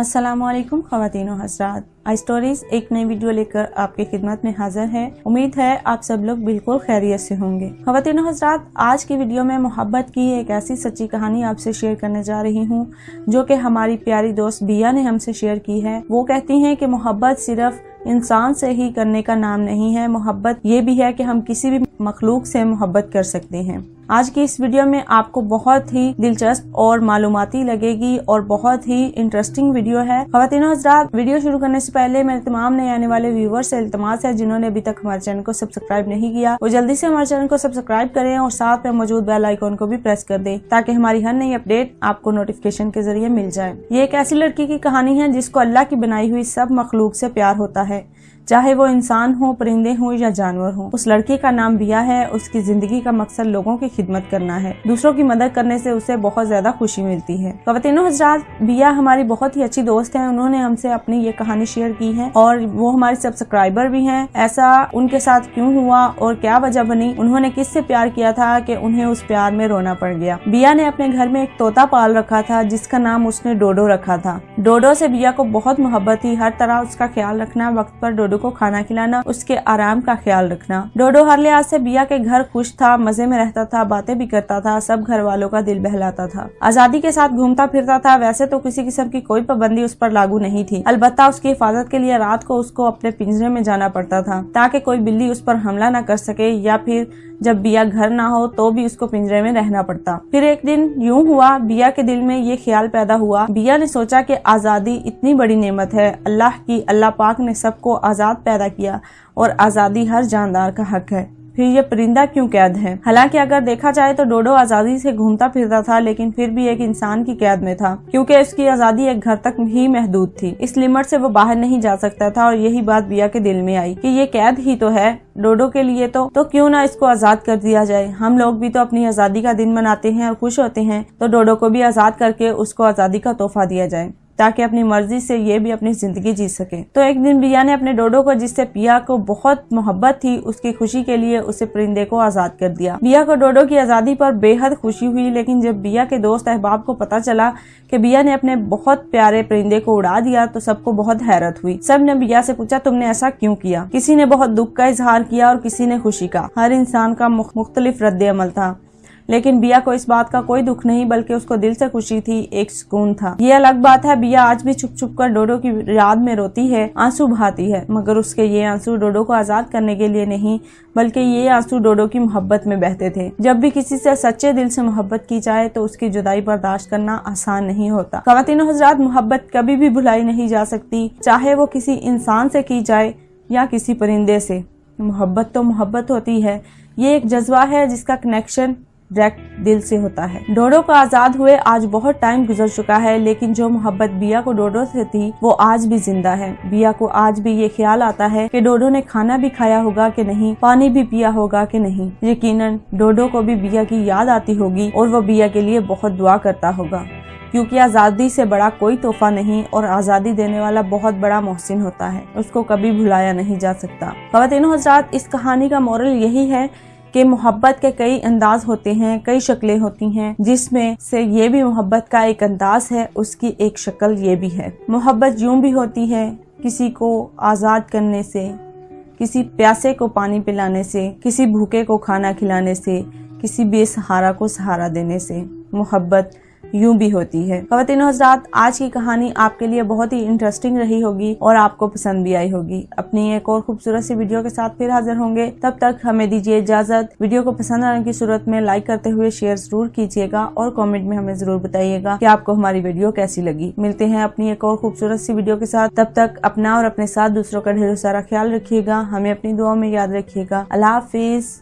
अस्सलाम वालेकुम ख़वातीन व हज़रात, आई स्टोरीज एक नई वीडियो लेकर आपकी खिदमत में हाजिर है। उम्मीद है आप सब लोग बिल्कुल खैरियत से होंगे। ख़वातीन व हज़रात, आज की वीडियो में मोहब्बत की एक ऐसी सच्ची कहानी आपसे शेयर करने जा रही हूँ जो कि हमारी प्यारी दोस्त बिया ने हमसे शेयर की है। वो कहती हैं कि मोहब्बत सिर्फ इंसान से ही करने का नाम नहीं है, मोहब्बत ये भी है कि हम किसी भी मखलूक से मोहब्बत कर सकते हैं। आज की इस वीडियो में आपको बहुत ही दिलचस्प और मालूमाती लगेगी और बहुत ही इंटरेस्टिंग वीडियो है। ख़वातीन हज़रात, वीडियो शुरू करने से पहले मेरे तमाम नए आने वाले व्यूवर्स से इल्तिमास है, जिन्होंने अभी तक हमारे चैनल को सब्सक्राइब नहीं किया वो जल्दी से हमारे चैनल को सब्सक्राइब करें और साथ में मौजूद बेल आइकन को भी प्रेस कर दें ताकि हमारी हर नई अपडेट आपको नोटिफिकेशन के जरिए मिल जाए। ये एक ऐसी लड़की की कहानी है जिसको अल्लाह की बनाई हुई सब मखलूक से प्यार होता है, चाहे वो इंसान हो, परिंदे हो या जानवर हो। उस लड़की का नाम बिया है। उसकी जिंदगी का मकसद लोगों की खिदमत करना है। दूसरों की मदद करने से उसे बहुत ज्यादा खुशी मिलती है। ख़वातीनो हज़रात, बिया हमारी बहुत ही अच्छी दोस्त है। उन्होंने हमसे अपनी ये कहानी शेयर की है और वो हमारी सब्सक्राइबर भी हैं। ऐसा उनके साथ क्यों हुआ और क्या वजह बनी, उन्होंने किससे प्यार किया था कि उन्हें उस प्यार में रोना पड़ गया। बिया ने अपने घर में एक तोता पाल रखा था जिसका नाम उसने डोडो रखा था। डोडो से बिया को बहुत मोहब्बत थी। हर तरह उसका ख्याल रखना, वक्त पर डोडो को खाना खिलाना, उसके आराम का ख्याल रखना। डोडो हर लिहाज से बिया के घर खुश था, मजे में रहता था, बातें भी करता था, सब घर वालों का दिल बहलाता था। आजादी के साथ घूमता फिरता था। वैसे तो किसी किस्म की कोई पाबंदी उस पर लागू नहीं थी, अलबत्ता उसकी हिफाजत के लिए रात को उसको अपने पिंजरे में जाना पड़ता था ताकि कोई बिल्ली उस पर हमला न कर सके, या फिर जब बिया घर ना हो तो भी उसको पिंजरे में रहना पड़ता। फिर एक दिन यूं हुआ, बिया के दिल में ये ख्याल पैदा हुआ। बिया ने सोचा कि आजादी इतनी बड़ी नेमत है अल्लाह की, अल्लाह पाक ने सबको आजाद पैदा किया और आजादी हर जानदार का हक है, फिर ये परिंदा क्यों कैद है। हालांकि अगर देखा जाए तो डोडो आजादी से घूमता फिरता था, लेकिन फिर भी एक इंसान की कैद में था क्योंकि उसकी आजादी एक घर तक ही महदूद थी। इस लिमिट से वो बाहर नहीं जा सकता था और यही बात बिया के दिल में आई कि ये कैद ही तो है डोडो के लिए, तो क्यों ना इसको आजाद कर दिया जाए। हम लोग भी तो अपनी आजादी का दिन मनाते हैं और खुश होते हैं, तो डोडो को भी आजाद करके उसको आजादी का तोहफा दिया जाए ताकि अपनी मर्जी से ये भी अपनी जिंदगी जी सके। तो एक दिन बिया ने अपने डोडो को, जिससे बिया को बहुत मोहब्बत थी, उसकी खुशी के लिए उसे परिंदे को आजाद कर दिया। बिया को डोडो की आजादी पर बेहद खुशी हुई, लेकिन जब बिया के दोस्त अहबाब को पता चला कि बिया ने अपने बहुत प्यारे परिंदे को उड़ा दिया तो सबको बहुत हैरत हुई। सब ने बिया से पूछा, तुमने ऐसा क्यों किया। किसी ने बहुत दुख का इजहार किया और किसी ने खुशी का। हर इंसान का मुख्तलिफ रद्द अमल था, लेकिन बिया को इस बात का कोई दुख नहीं, बल्कि उसको दिल से खुशी थी, एक सुकून था। ये अलग बात है, बिया आज भी छुप छुप कर डोडो की याद में रोती है, आंसू बहाती है, मगर उसके ये आंसू डोडो को आजाद करने के लिए नहीं, बल्कि ये आंसू डोडो की मोहब्बत में बहते थे। जब भी किसी से सच्चे दिल से मोहब्बत की जाए तो उसकी जुदाई बर्दाश्त करना आसान नहीं होता। ख़वातीनो हज़रात, मोहब्बत कभी भी भुलाई नहीं जा सकती, चाहे वो किसी इंसान से की जाए या किसी परिंदे से। मोहब्बत तो मोहब्बत होती है, ये एक जज्बा है जिसका कनेक्शन डायरेक्ट दिल से होता है। डोडो को आजाद हुए आज बहुत टाइम गुजर चुका है, लेकिन जो मोहब्बत बिया को डोडो से थी वो आज भी जिंदा है। बिया को आज भी ये ख्याल आता है कि डोडो ने खाना भी खाया होगा कि नहीं, पानी भी पिया होगा कि नहीं। यकीनन डोडो को भी बिया की याद आती होगी और वो बिया के लिए बहुत दुआ करता होगा, क्योंकि आजादी से बड़ा कोई तोहफा नहीं और आजादी देने वाला बहुत बड़ा मोहसिन होता है, उसको कभी भुलाया नहीं जा सकता। ख़वातीनो हज़रात, इस कहानी का मोरल यही है कि मोहब्बत के कई अंदाज होते हैं, कई शक्लें होती हैं, जिसमें से ये भी मोहब्बत का एक अंदाज है, उसकी एक शक्ल ये भी है। मोहब्बत यूं भी होती है, किसी को आजाद करने से, किसी प्यासे को पानी पिलाने से, किसी भूखे को खाना खिलाने से, किसी बेसहारा को सहारा देने से मोहब्बत यूं भी होती है। ख़वातीनो हज़रात, आज की कहानी आपके लिए बहुत ही इंटरेस्टिंग रही होगी और आपको पसंद भी आई होगी। अपनी एक और खूबसूरत सी वीडियो के साथ फिर हाजिर होंगे, तब तक हमें दीजिए इजाजत। वीडियो को पसंद आने की सूरत में लाइक करते हुए शेयर जरूर कीजिएगा और कमेंट में हमें जरूर बताइएगा कि आपको हमारी वीडियो कैसी लगी। मिलते हैं अपनी एक और खूबसूरत सी वीडियो के साथ, तब तक अपना और अपने साथ दूसरों का ढेर सारा ख्याल रखिएगा। हमें अपनी दुआ में याद रखिएगा। अल्लाह हाफिज।